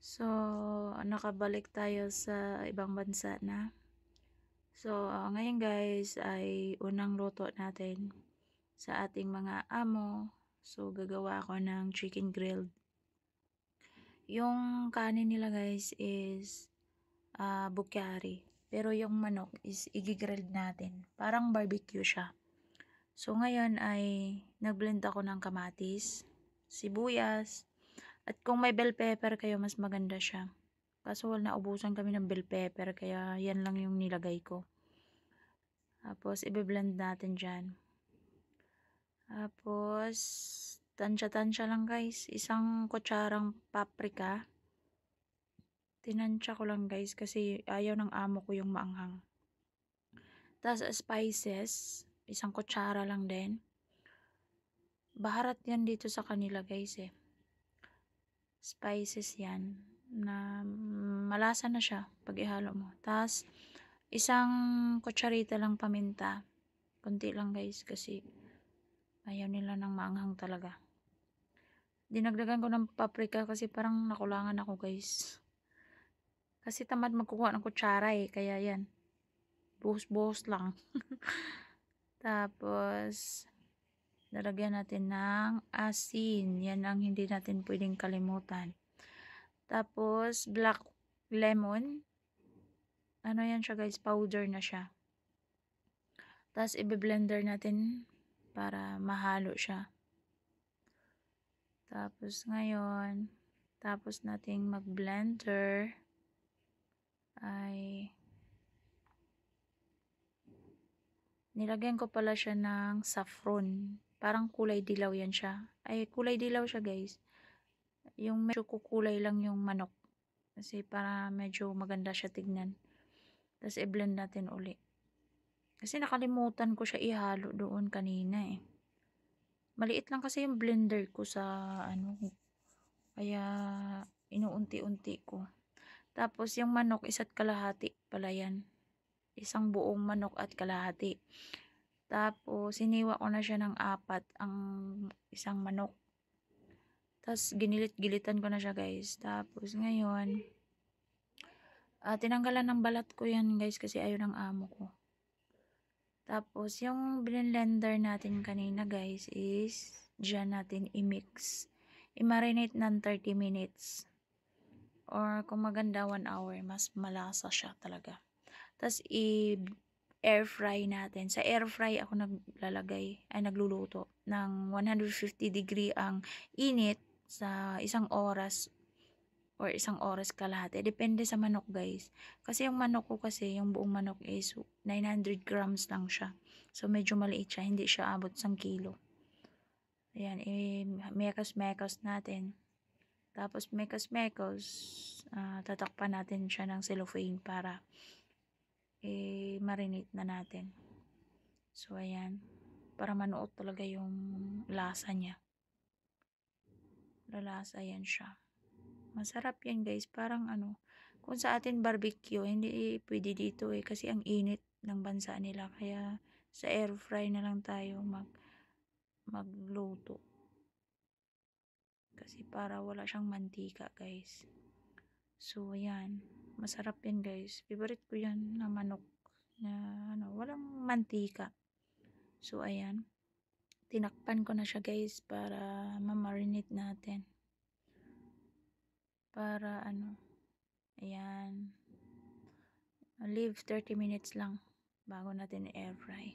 So, nakabalik tayo sa ibang bansa na. So, ngayon guys ay unang luto natin sa ating mga amo. So, gagawa ako ng chicken grilled. Yung kanin nila guys is bukyari. Pero yung manok is i-grilled natin. Parang barbecue siya. So, ngayon ay nagblend ako ng kamatis, sibuyas, at kung may bell pepper kayo, mas maganda siya. Kaso naubusan kami ng bell pepper, kaya yan lang yung nilagay ko. Tapos, i-blend natin dyan. Tapos, tansya-tansya lang guys. Isang kutsarang paprika. Tinansya ko lang guys kasi ayaw ng amo ko yung maanghang. Tapos, spices. Isang kutsara lang din. Baharat yan dito sa kanila guys eh. Spices yan na malasa na siya pag ihalo mo. Tapos, isang kutsarita lang paminta. Kunti lang guys kasi ayaw nila ng maanghang talaga. Dinagdagan ko ng paprika kasi parang nakulangan ako guys. Kasi tamad magkukuha ng kutsara eh. Kaya yan. Buhos-buhos lang. Tapos, lalagyan natin ng asin. Yan ang hindi natin pwedeng kalimutan. Tapos, black lemon. Ano yan siya guys? Powder na siya. Tapos, i-blender natin para mahalo siya. Tapos, ngayon, tapos nating mag-blender ay nilagyan ko pala siya ng saffron. Parang kulay dilaw yan siya. Ay, kulay dilaw siya guys. Yung medyo kukulay lang yung manok. Kasi para medyo maganda siya tignan. Tapos i-blend natin uli. Kasi nakalimutan ko siya ihalo doon kanina eh. Maliit lang kasi yung blender ko sa ano. Kaya inuunti-unti ko. Tapos yung manok isa't kalahati pala yan. Isang buong manok at kalahati. Tapos siniwa ko na siya ng 4 ang isang manok. Tapos ginilit-gilitan ko na siya guys. Tapos ngayon tinanggalan ng balat ko yan guys kasi ayaw ng amo ko. Tapos yung blender natin kanina guys is dyan natin i-mix. I-marinate ng 30 minutes. Or kung maganda 1 hour, mas malasa siya talaga. Tapos air fry natin. Sa air fry ako nagluluto ng 150 degree ang init sa 1 oras or 1 oras kalahati. Depende sa manok guys. Kasi yung manok ko kasi, yung buong manok is 900 grams lang siya. So medyo maliit siya. Hindi siya abot 1 kilo. Ayan, mekas-mekas natin. Tapos mekas-mekas, tatakpan natin siya ng cellophane para marinate na natin. So, ayan. Para manuot talaga yung lasa niya. Lalasa yan siya. Masarap yan guys. Parang kung sa atin barbecue, hindi pwede dito eh. Kasi ang init ng bansa nila. Kaya sa air fry na lang tayo magluto. Kasi para wala siyang mantika guys. So, ayan. Masarap yan guys. Favorite ko yan na manok na walang mantika. So, ayan. Tinakpan ko na siya guys para ma-marinate natin. Para ayan. Leave 30 minutes lang bago natin i-air fry.